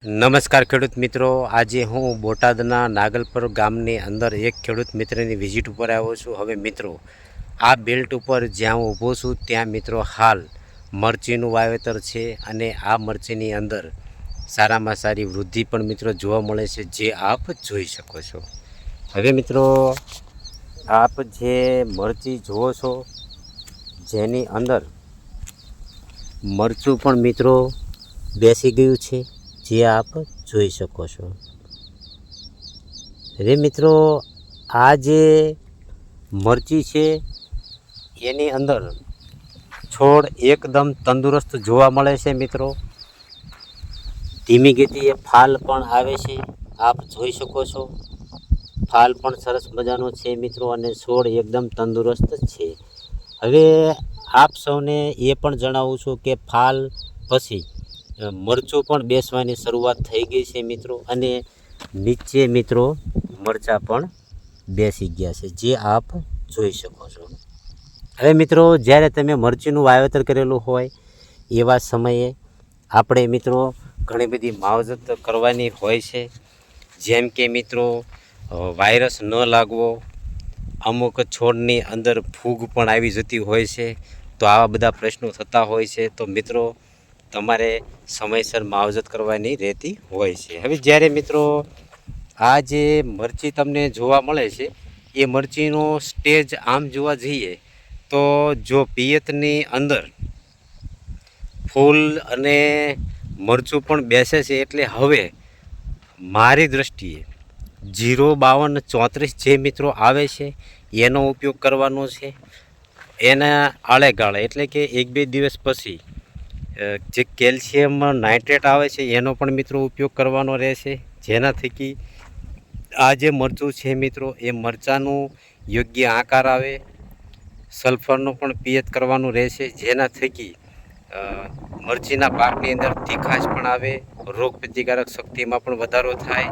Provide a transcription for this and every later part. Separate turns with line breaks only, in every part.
નમસ્કાર ખેડૂત મિત્રો, આજે હું બોટાદના નાગલપર ગામની અંદર એક ખેડૂત મિત્રની વિઝિટ ઉપર આવ્યો છું. હવે મિત્રો, આ બેલ્ટ ઉપર જ્યાં હું ઊભો છું ત્યાં મિત્રો હાલ મરચીનું વાવેતર છે અને આ મરચીની અંદર સારામાં સારી વૃદ્ધિ પણ મિત્રો જોવા મળે છે, જે આપ જોઈ શકો છો. હવે મિત્રો, આપ જે મરચી જુઓ છો જેની અંદર મરચું પણ મિત્રો બેસી ગયું છે, જે આપ જોઈ શકો છો. હવે મિત્રો, આ જે મરચી છે એની અંદર છોડ એકદમ તંદુરસ્ત જોવા મળે છે મિત્રો. ધીમી ગતિએ ફાલ પણ આવે છે, આપ જોઈ શકો છો. ફાલ પણ સરસ મજાનો છે મિત્રો અને છોડ એકદમ તંદુરસ્ત છે. હવે આપ સૌને એ પણ જણાવું છું કે ફાલ પછી મરચું પણ બેસવાની શરૂઆત થઈ ગઈ છે મિત્રો, અને નીચે મિત્રો મરચાં પણ બેસી ગયા છે, જે આપ જોઈ શકો છો. હવે મિત્રો, જ્યારે તમે મરચીનું વાવેતર કરેલું હોય એવા સમયે આપણે મિત્રો ઘણી બધી માવજત કરવાની હોય છે, જેમ કે મિત્રો વાયરસ ન લાગવો, અમુક છોડની અંદર ફૂગ પણ આવી જતી હોય છે, તો આવા બધા પ્રશ્નો થતા હોય છે. તો મિત્રો તમારે સમયસર માવજત કરવાની રહેતી હોય છે. હવે જ્યારે મિત્રો આ જે મરચી તમને જોવા મળે છે એ મરચીનો સ્ટેજ આમ જોવા જઈએ તો જો પિયતની અંદર ફૂલ અને મરચું પણ બેસે છે, એટલે હવે મારી દૃષ્ટિએ 05234 જે મિત્રો આવે છે એનો ઉપયોગ કરવાનો છે. એના આળેગાળે એટલે કે 1-2 દિવસ પછી જે કેલ્શિયમ નાઇટ્રેટ આવે છે એનો પણ મિત્રો ઉપયોગ કરવાનો રહેશે, જેના થકી આ જે મરચું છે મિત્રો એ મરચાંનું યોગ્ય આકાર આવે. સલ્ફરનો પણ પિયત કરવાનું રહેશે, જેના થકી મરચીના પાકની અંદર તીખાશ પણ આવે, રોગ પ્રતિકારક શક્તિમાં પણ વધારો થાય,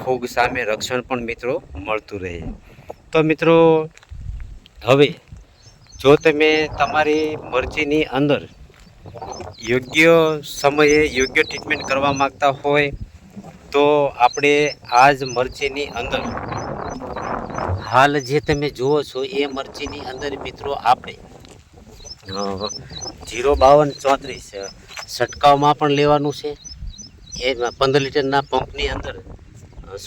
ફૂગ સામે રક્ષણ પણ મિત્રો મળતું રહે. તો મિત્રો હવે જો તમે તમારી મરચીની અંદર યોગ્ય સમયે યોગ્ય ટ્રીટમેન્ટ કરવા માગતા હોય તો આપણે આ જ મરચીની અંદર હાલ જે તમે જુઓ છો એ મરચીની અંદર મિત્રો આપણે 05234 છંટકાવમાં પણ લેવાનું છે. એ 15 લીટરના પંપની અંદર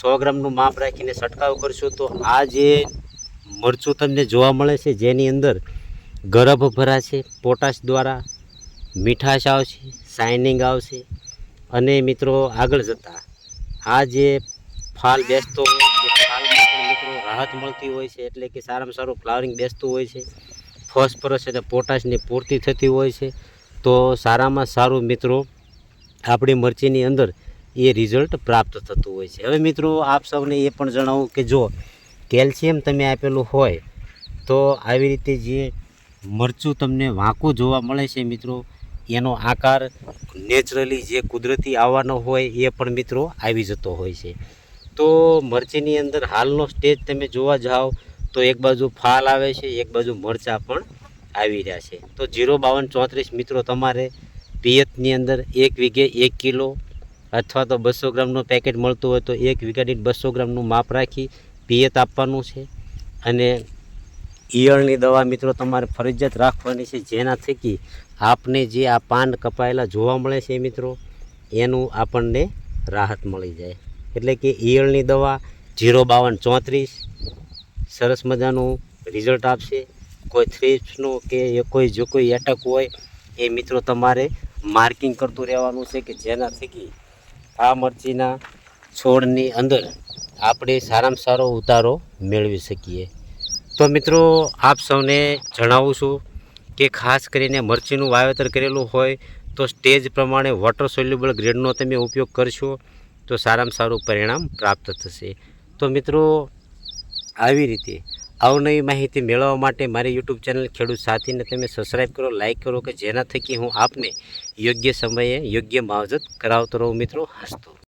100 ગ્રામનું માપ રાખીને છંટકાવ કરશું તો આ જે મરચું તમને જોવા મળે છે જેની અંદર ગરભ ભરાશે, પોટાશ દ્વારા મીઠાશ આવશે, શાઇનિંગ આવશે, અને મિત્રો આગળ જતાં આ જે ફાલ બેસતો હોય એ ફાલમાં પણ મિત્રો રાહત મળતી હોય છે, એટલે કે સારામાં સારું ફ્લાવરિંગ બેસતું હોય છે, ફોસ્ફરસ અને પોટાશની પૂર્તિ થતી હોય છે. તો સારામાં સારું મિત્રો આપણી મરચીની અંદર એ રિઝલ્ટ પ્રાપ્ત થતું હોય છે. હવે મિત્રો આપ સૌને એ પણ જણાવું કે જો કેલ્શિયમ તમે આપેલું હોય તો આવી રીતે જે મરચું તમને વાંકું જોવા મળે છે મિત્રો, એનો આકાર નેચરલી જે કુદરતી આવવાનો હોય એ પણ મિત્રો આવી જતો હોય છે. તો મરચીની અંદર હાલનો સ્ટેજ તમે જોવા જાઓ તો એક બાજુ ફાલ આવે છે, એક બાજુ મરચાં પણ આવી રહ્યા છે. તો 05234 મિત્રો તમારે પિયતની અંદર 1 વીઘે 1 કિલો અથવા તો 200 ગ્રામનું પેકેટ મળતું હોય તો 1 વીઘા દીઠ 200 ગ્રામનું માપ રાખી પિયત આપવાનું છે. અને ઈયળની દવા મિત્રો તમારે ફરજિયાત રાખવાની છે, જેના થકી આપને જે આ પાન કપાયેલા જોવા મળે છે મિત્રો એનું આપણને રાહત મળી જાય. એટલે કે ઈયળની દવા 05234 સરસ મજાનું રિઝલ્ટ આપશે. કોઈ થ્રિપ્સનું કે કોઈ જો કોઈ એટક હોય એ મિત્રો તમારે માર્કિંગ કરતું રહેવાનું છે, કે જેના થકી આ મરચીના છોડની અંદર આપણે સારામાં સારો ઉતારો મેળવી શકીએ. તો મિત્રો આપ સૌને જણાવું છું કે ખાસ કરીને મરચીનું વાવેતર કરેલું હોય તો સ્ટેજ પ્રમાણે વોટર સોલ્યુબલ ગ્રેડનો તમે ઉપયોગ કરશો તો સારામાં સારું પરિણામ પ્રાપ્ત થશે. તો મિત્રો આવી રીતે અવનવી માહિતી મેળવવા માટે મારી યુટ્યુબ ચેનલ ખેડૂત સાથીને તમે સબસ્ક્રાઈબ કરો, લાઇક કરો, કે જેના થકી હું આપને યોગ્ય સમયે યોગ્ય માવજત કરાવતો રહું મિત્રો. હસતો